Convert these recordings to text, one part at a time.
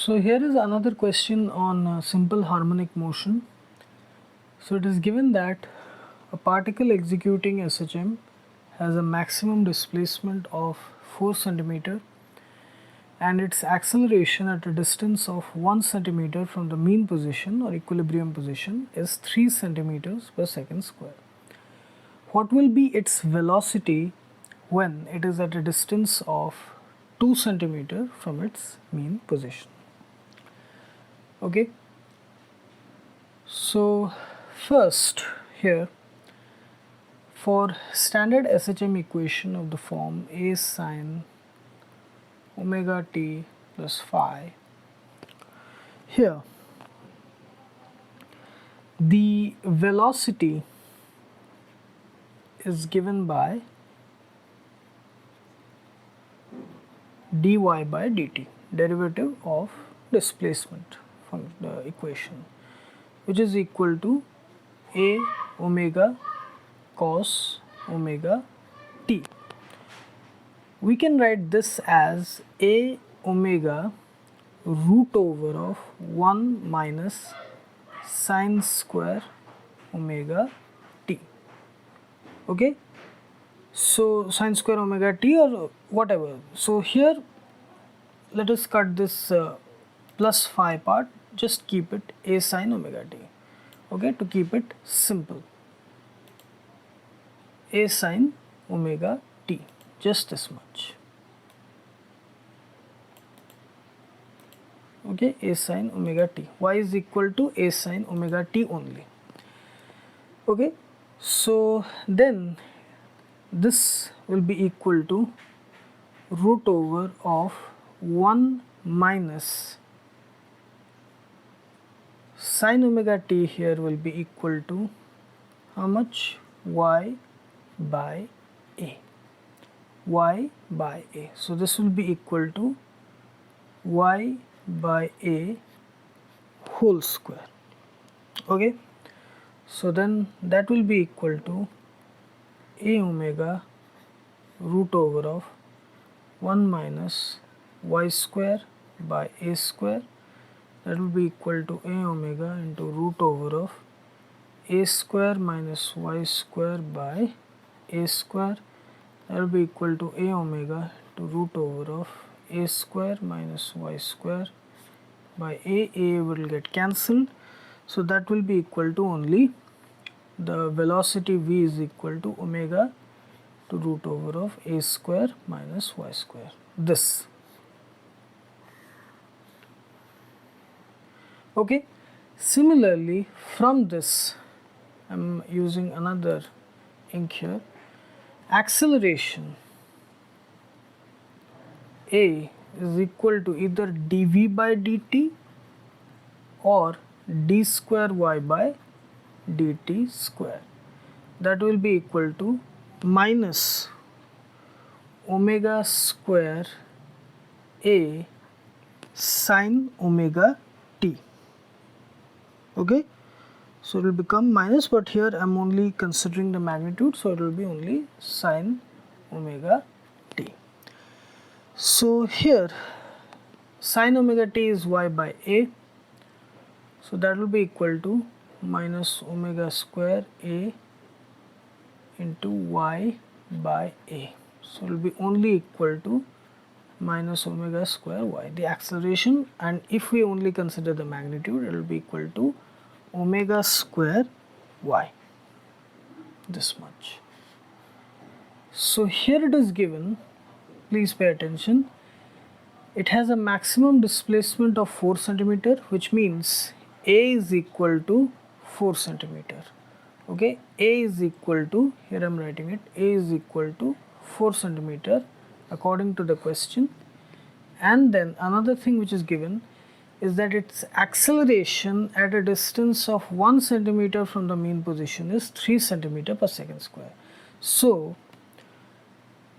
So here is another question on simple harmonic motion. So it is given that a particle executing SHM has a maximum displacement of 4 cm and its acceleration at a distance of 1 cm from the mean position or equilibrium position is 3 cm per second square. What will be its velocity when it is at a distance of 2 cm from its mean position? Okay, so first here, for standard SHM equation of the form A sine omega t plus phi, here the velocity is given by dy by dt, derivative of displacement from the equation, which is equal to a omega cos omega t. We can write this as a omega root over of 1 minus sine square omega t. Okay, so sine square omega t or whatever. So here let us cut this plus phi part, just keep it a sine omega t, okay, to keep it simple. A sine omega t, just this much. Okay, a sine omega t, y is equal to a sine omega t only. Okay, so then this will be equal to root over of 1 minus sine omega t, here will be equal to how much? Y by a, y by a. So this will be equal to y by a whole square. Okay, so then that will be equal to a omega root over of 1 minus y square by a square, that will be equal to a omega into root over of a square minus y square by a square, that will be equal to a omega to root over of a square minus y square by a will get cancelled, so that will be equal to only the velocity v is equal to omega to root over of a square minus y square, this. Okay, similarly from this I am using another ink here. Acceleration a is equal to either dv by dt or d square y by dt square, that will be equal to minus omega square a sine omega t. Okay, so it will become minus, but here I am only considering the magnitude, so it will be only sine omega t. So here sine omega t is y by a, so that will be equal to minus omega square a into y by a, so it will be only equal to minus omega square y, the acceleration, and if we only consider the magnitude, it will be equal to omega square y, this much. So here it is given, please pay attention, it has a maximum displacement of 4 cm, which means a is equal to 4 cm. Okay, a is equal to, here I am writing it, a is equal to 4 cm according to the question. And then another thing which is given is that its acceleration at a distance of 1 cm from the mean position is 3 cm per second square. So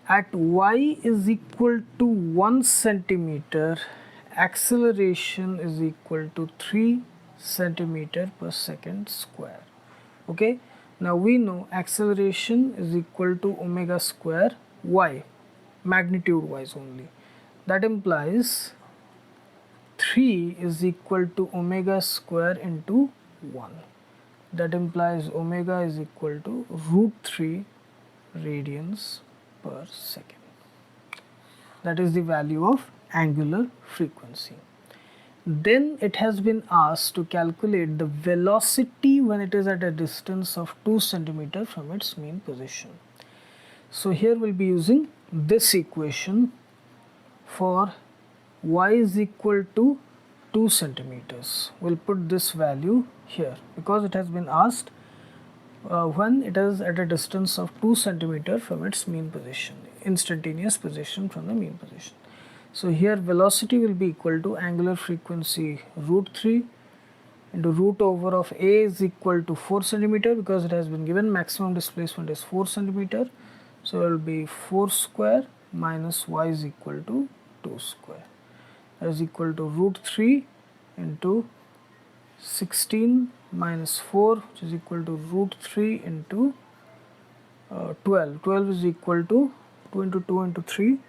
at y is equal to 1 cm, acceleration is equal to 3 cm per second square. Okay, now we know acceleration is equal to omega square y, magnitude wise only. That implies 3 is equal to omega square into 1. That implies omega is equal to root 3 radians per second. That is the value of angular frequency. Then it has been asked to calculate the velocity when it is at a distance of 2 centimeter from its mean position. So here we'll be using this equation for y is equal to 2 centimeters. We'll put this value here because it has been asked when it is at a distance of 2 centimeter from its mean position, instantaneous position from the mean position. So here velocity will be equal to angular frequency root 3 into root over of a is equal to 4 centimeter because it has been given maximum displacement is 4 centimeter. So it will be 4 square minus y is equal to 2 square. That is equal to root 3 into 16 minus 4, which is equal to root 3 into 12. 12 is equal to 2 into 2 into 3.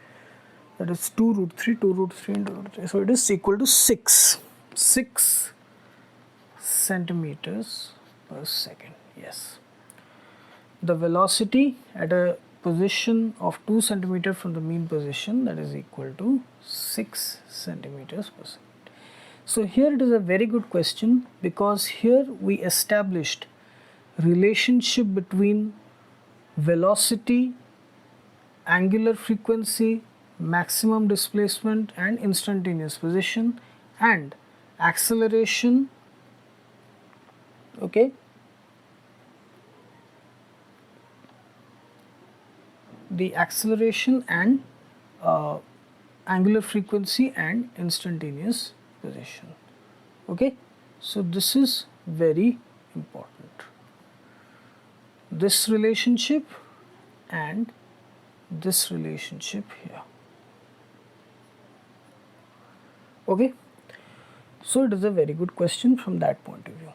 That is 2 root 3, 2 root 3 into root 3. So it is equal to 6 centimeters per second. Yes. The velocity at a position of 2 centimeter from the mean position, that is equal to 6 centimeters per second. So here it is a very good question because here we established relationship between velocity, angular frequency, maximum displacement and instantaneous position, and acceleration, okay, the acceleration and angular frequency and instantaneous position. Okay, so this is very important, this relationship and this relationship here. Okay, so it is a very good question from that point of view.